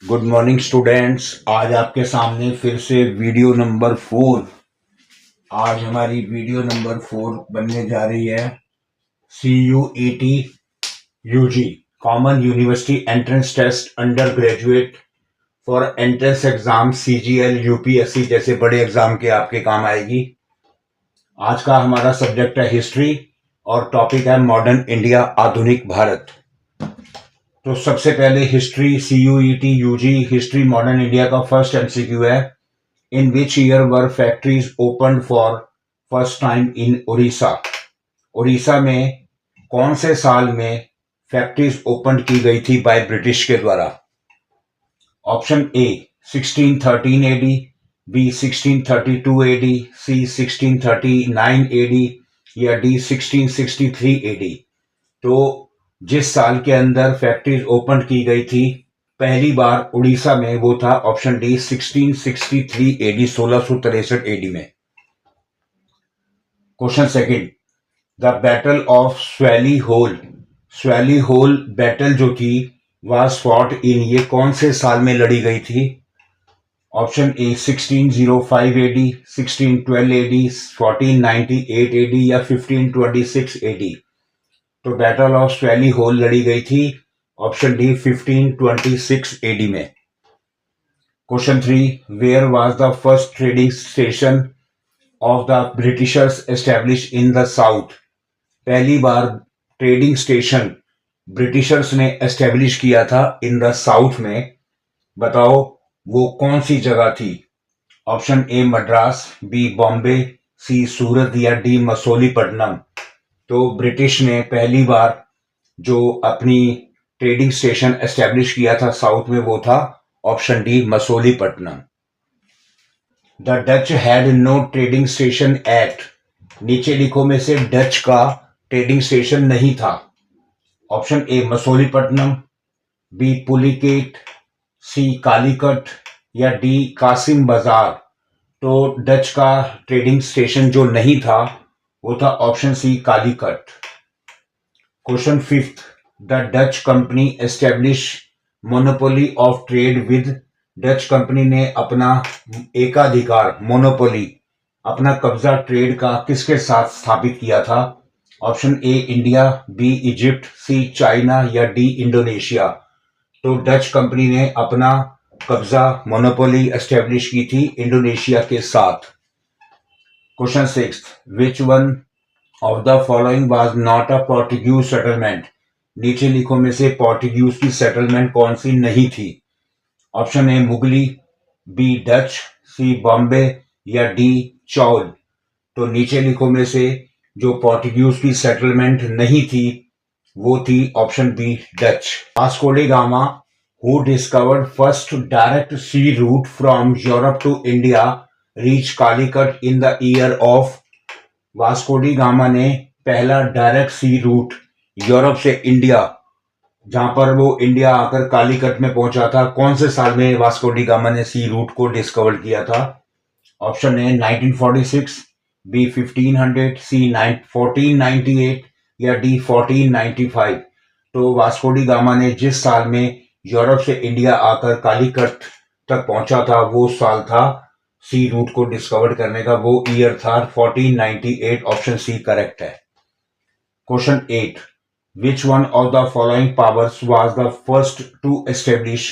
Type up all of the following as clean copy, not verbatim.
Good morning students. आज आपके सामने फिर से वीडियो नंबर 4। आज हमारी वीडियो नंबर 4 बनने जा रही है CUET UG common university entrance test under graduate for entrance exam CGL UPSC जैसे बड़े एग्जाम के आपके काम आएगी। आज का हमारा सब्जेक्ट है हिस्ट्री और टॉपिक है मॉडर्न इंडिया, आधुनिक भारत। तो सबसे पहले history CUET UG history modern India का फर्स्ट MCQ है। In which year were factories open for first time in Orissa. Orissa में कौन से साल में फैक्ट्रीज ओपन की गई थी बाय ब्रिटिश के द्वारा। Option A 1613 AD, B 1632 AD, C 1639 AD या डी 1663 AD। तो जिस साल के अंदर फैक्ट्रीज ओपन की गई थी पहली बार उड़ीसा में, वो था ऑप्शन डी 1663 AD, 1663 AD में। Question second, the battle of Swally Hole. Swally Hole battle जो थी वाज फॉट इन, ये कौन से साल में लड़ी गई थी। ऑप्शन ए 1605 AD, 1612 AD, 1498 AD या 1526 AD। तो बैटल ऑफ स्वैली होल लड़ी गई थी ऑप्शन डी 1526 AD में। Question 3, where was the first trading station of the Britishers establish in the south. पहली बार ट्रेडिंग स्टेशन ब्रिटिशर्स ने एस्टेब्लिश किया था इन द साउथ में, बताओ वो कौन सी जगह थी। Option A Madras, B Bombay, C Surat या डी मसूलीपट्टनम। तो ब्रिटिश ने पहली बार जो अपनी ट्रेडिंग स्टेशन एस्टेब्लिश किया था साउथ में, वो था option D Masulipatnam. The Dutch had no trading station at. नीचे लिखो में से डच का ट्रेडिंग स्टेशन नहीं था। Option A Masulipatnam, B Pulicat, C Calicut या डी कासिम बाजार। तो डच का ट्रेडिंग स्टेशन जो नहीं था वो था option C Calicut. Question fifth, the Dutch company establish monopoly of trade with. Dutch company ने अपना एकाधिकार, मोनोपोली, अपना कब्जा ट्रेड का किसके साथ स्थापित किया था। Option A India, B Egypt, C China या डी इंडोनेशिया। तो डच कंपनी ने अपना कब्जा, मोनोपोली एस्टेब्लिश की थी इंडोनेशिया के साथ। Question six, which one of the following was not a Portuguese settlement. नीचे लिखो में से पोर्टुगीज की सेटलमेंट कौन सी नहीं थी। ऑप्शन ए मुगली, बी डच, सी बॉम्बे या डी चौल। तो नीचे लिखो में से जो पोर्टुगीज की सेटलमेंट नहीं थी वो थी option B Dutch. Vasco da Gama who discovered first direct sea route from Europe to India reach Calicut in the year of. Vasco da Gama ने पहला डायरेक्ट सी रूट यूरोप से इंडिया, जहां पर वो इंडिया आकर कालीकट में पहुंचा था, कौन से साल में वास्को डी गामा ने सी रूट को डिस्कवर किया था। ऑप्शन ए 1946, बी 1500, सी 1498 या डी 1495। तो वास्को डी गामा ने जिस साल में यूरोप से इंडिया आकर कालीकट तक पहुंचा था वो साल था सी रूट को डिस्कवर करने का, वो ईयर था 1498। ऑप्शन सी करेक्ट है। Question 8, which one of the following powers was the first to establish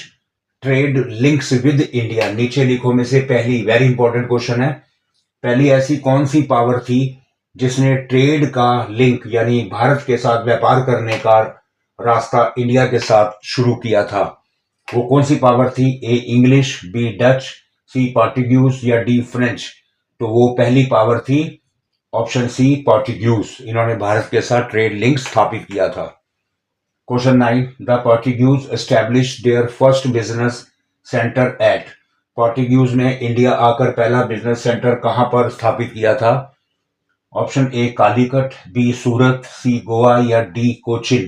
trade links with India. नीचे लिखो में से पहली, वेरी इंपॉर्टेंट क्वेश्चन है, पहली ऐसी कौन सी पावर थी जिसने ट्रेड का लिंक यानी भारत के साथ व्यापार करने का रास्ता इंडिया के साथ शुरू किया था। वो कौन सी पावर थी। ए इंग्लिश, बी डच, सी पोर्टुगीज या डी फ्रेंच। तो वो पहली पावर थी ऑप्शन सी पोर्टुगीज। इन्होंने भारत के साथ ट्रेड लिंक स्थापित किया था। Question 9, the Portuguese establish there first business centre at. Portuguese ने इंडिया आकर पहला बिजनेस सेंटर कहां पर स्थापित किया था। ऑप्शन ए कालीकट, बी सूरत, सी गोवा या डी कोचिन।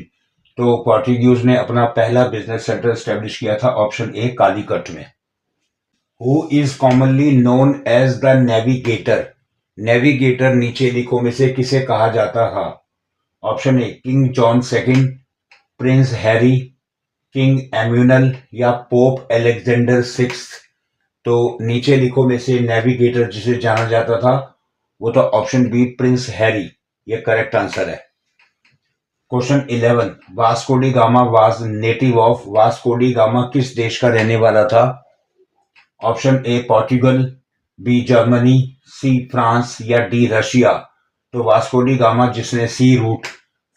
तो पोर्टुगीज ने अपना पहला बिजनेस सेंटर एस्टैब्लिश किया था ऑप्शन ए कालीकट में। Who is commonly known as the navigator. Navigator नीचे लिखो में से किसे कहा जाता था। Option A king John second, prince Harry, king Emmanuel या पोप एलेक्जेंडर सिक्स? तो नीचे लिखो में से नेविगेटर जिसे जाना जाता था वो तो ऑप्शन बी प्रिंस हैरी, ये करेक्ट आंसर है। Question 11, Vasco da Gama was native of? Vasco da Gama किस देश का रहने वाला था? Option A Portugal, B Germany, C France या डी रशिया? तो वास्को डी गामा जिसने सी रूट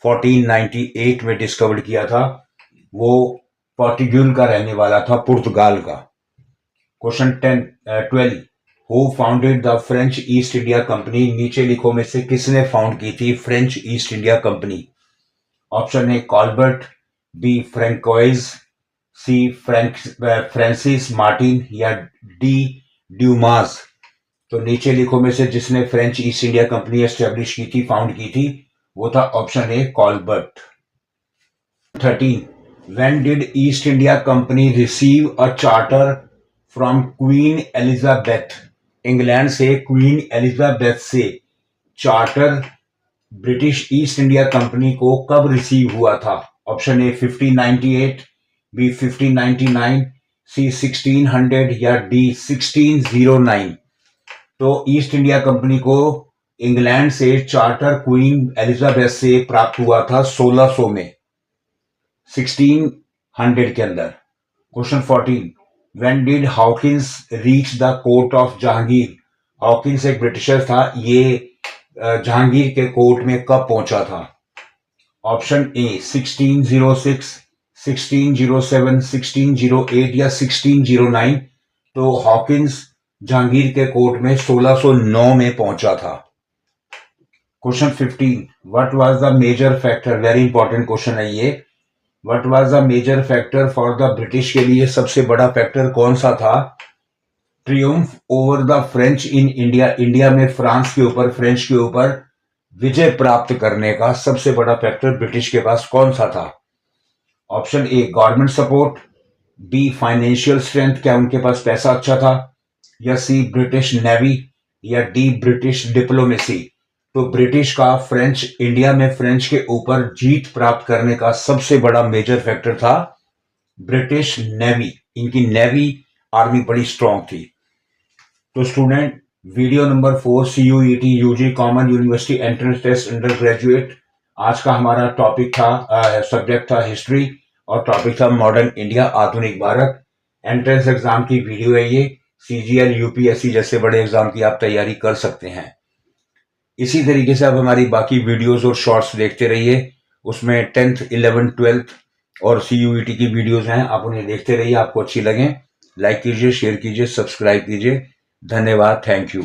1498 में डिस्कवर किया था वो पोर्टुगल का रहने वाला था, पुर्तगाल का। Question 12, who founded the French East India company? नीचे लिखो में से किसने फाउंड की थी French East India company? Option A Colbert, B Francois, C Francis Martin या डी ड्यूमास? तो नीचे लिखो में से जिसने French East India company establish की थी, फाउंड की थी, वो था option A Colbert. 13, when did East India company receive a charter from queen Elizabeth? England से क्वीन एलिजाबेथ से charter British east India company को कब रिसीव हुआ था? ऑप्शन ए 1598, बी 1599, सी 1600 या डी 1609? तो ईस्ट इंडिया कंपनी को इंग्लैंड से चार्टर क्वीन एलिजाबेथ से प्राप्त हुआ था 1600 में, 1600 के अंदर। Question 14, when did Hawkins reach the court of Jahangir? Hawkins एक ब्रिटिशर था, ये जहांगीर के कोर्ट में कब पहुंचा था? ऑप्शन ए 1606, 1607, 1608 या 1609? तो हॉकिंस जहांगीर के कोर्ट में 1609 में पहुंचा था। Question 15, what was the major factor? Very important question है ये। What was the major factor for the British? के लिए सबसे बड़ा फैक्टर कौन सा था? Triumph over the French in India? India में फ्रांस के ऊपर, फ्रेंच के ऊपर विजय प्राप्त करने का सबसे बड़ा फैक्टर ब्रिटिश के पास कौन सा था? Option A government support, B financial strength, क्या उनके पास पैसा अच्छा था, या सी ब्रिटिश नेवी या डी ब्रिटिश डिप्लोमेसी? तो ब्रिटिश का फ्रेंच, इंडिया में फ्रेंच के ऊपर जीत प्राप्त करने का सबसे बड़ा मेजर फैक्टर था ब्रिटिश नेवी। इनकी नेवी आर्मी बड़ी स्ट्रांग थी। तो student, video number 4 CUET UG common university entrance test under graduate, आज का हमारा टॉपिक था, सब्जेक्ट था हिस्ट्री और टॉपिक था मॉडर्न इंडिया, आधुनिक भारत। एंट्रेंस एग्जाम की वीडियो है ये। CGL UPSC जैसे बड़े एग्जाम की आप तैयारी कर सकते हैं। इसी तरीके से आप हमारी बाकी वीडियोस और शॉर्ट्स देखते रहिए, उसमें 10th 11th 12th और CUET की वीडियोस हैं, आप उन्हें देखते रहिए। आपको अच्छी लगे लाइक कीजिए, शेयर कीजिए, सब्सक्राइब कीजिए। धन्यवाद, थैंक यू।